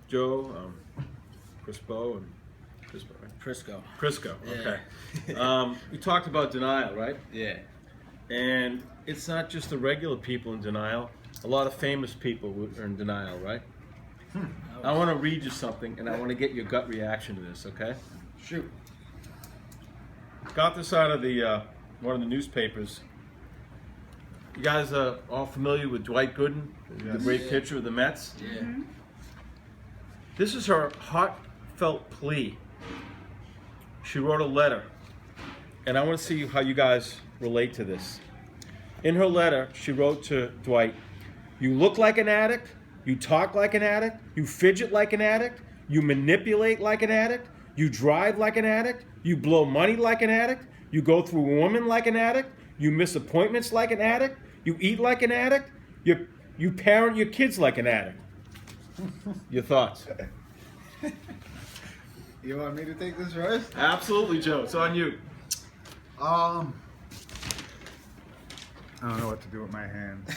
Joe, Crispo, and Crispo, right? Prisco. Crisco, Yeah. okay. We talked about denial, right? Yeah. And it's not just the regular people in denial. A lot of famous people are in denial, right? I want to read you something, and I want to get your gut reaction to this, okay? Shoot. Got this out of the one of the newspapers. You guys are all familiar with Dwight Gooden, the great pitcher of the Mets? Yeah. This is her heartfelt plea. She wrote a letter, and I want to see how you guys relate to this. In her letter, she wrote to Dwight, "You look like an addict, you talk like an addict, you fidget like an addict, you manipulate like an addict, you drive like an addict, you blow money like an addict, you go through women like an addict, you miss appointments like an addict, you eat like an addict, you parent your kids like an addict." Your thoughts? You want me to take this first? Absolutely, Joe. It's on you. I don't know what to do with my hands.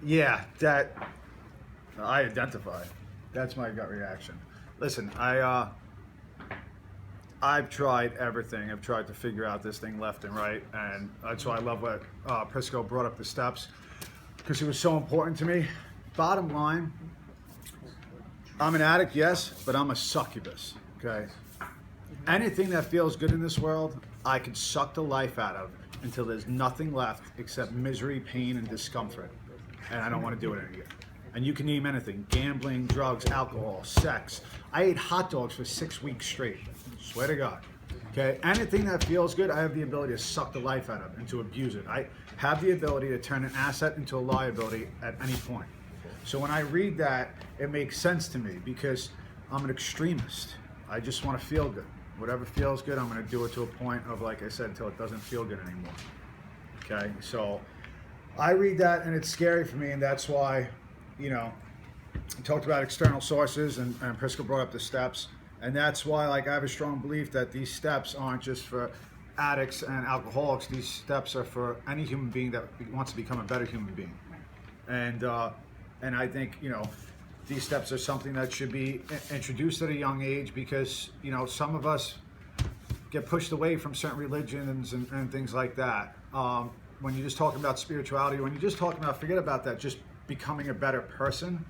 Yeah, that I identify. That's my gut reaction. Listen, I've tried everything. I've tried to figure out this thing left and right, and that's why I love what Prisco brought up the steps, because it was so important to me. Bottom line, I'm an addict, yes, but I'm a succubus, okay? Anything that feels good in this world, I can suck the life out of until there's nothing left except misery, pain, and discomfort. And I don't want to do it anymore. And you can name anything: gambling, drugs, alcohol, sex. I ate hot dogs for 6 weeks straight. Swear to God. Okay? Anything that feels good, I have the ability to suck the life out of and to abuse it. I have the ability to turn an asset into a liability at any point. So when I read that, it makes sense to me because I'm an extremist. I just want to feel good. Whatever feels good, I'm going to do it to a point of, like I said, until it doesn't feel good anymore. Okay? So I read that and it's scary for me, and that's why, you know, I talked about external sources, and Prisco brought up the steps, and that's why, like, I have a strong belief that these steps aren't just for addicts and alcoholics. These steps are for any human being that wants to become a better human being. And I think, you know, these steps are something that should be introduced at a young age, because, you know, some of us get pushed away from certain religions and things like that. When you're just talking about spirituality, when you're just talking about, forget about that, just becoming a better person,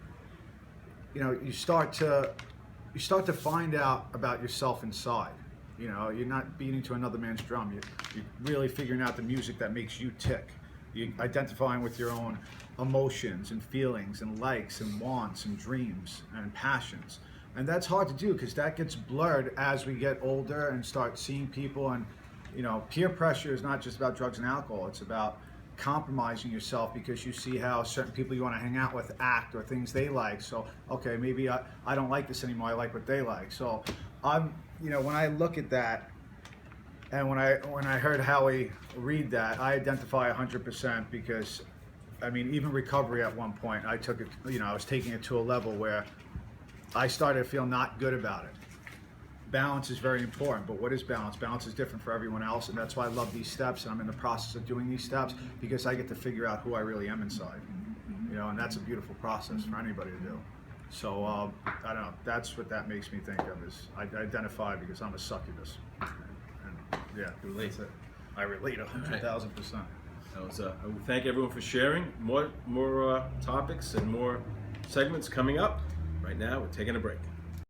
you know, you start to find out about yourself inside. You know, you're not beating to another man's drum. You're really figuring out the music that makes you tick. You're identifying with your own emotions and feelings and likes and wants and dreams and passions. And that's hard to do because that gets blurred as we get older and start seeing people. And, you know, peer pressure is not just about drugs and alcohol. It's about compromising yourself because you see how certain people you want to hang out with act or things they like. So, okay, maybe I don't like this anymore. I like what they like. So you know, when I look at that, and when I heard Howie read that, I identify 100%, because, I mean, even recovery at one point, I took it, you know, I was taking it to a level where I started to feel not good about it. Balance is very important, but what is balance? Balance is different for everyone else, and that's why I love these steps, and I'm in the process of doing these steps, because I get to figure out who I really am inside. You know, and that's a beautiful process for anybody to do. So, I don't know, that's what that makes me think of, is I identify because I'm a succubus. And yeah, Relate. that's it. I relate 100,000%. That was, I would thank everyone for sharing. More topics and more segments coming up. Right now, we're taking a break.